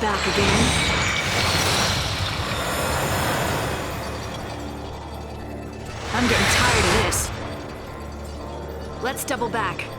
Back again. I'm getting tired of this. Let's double back.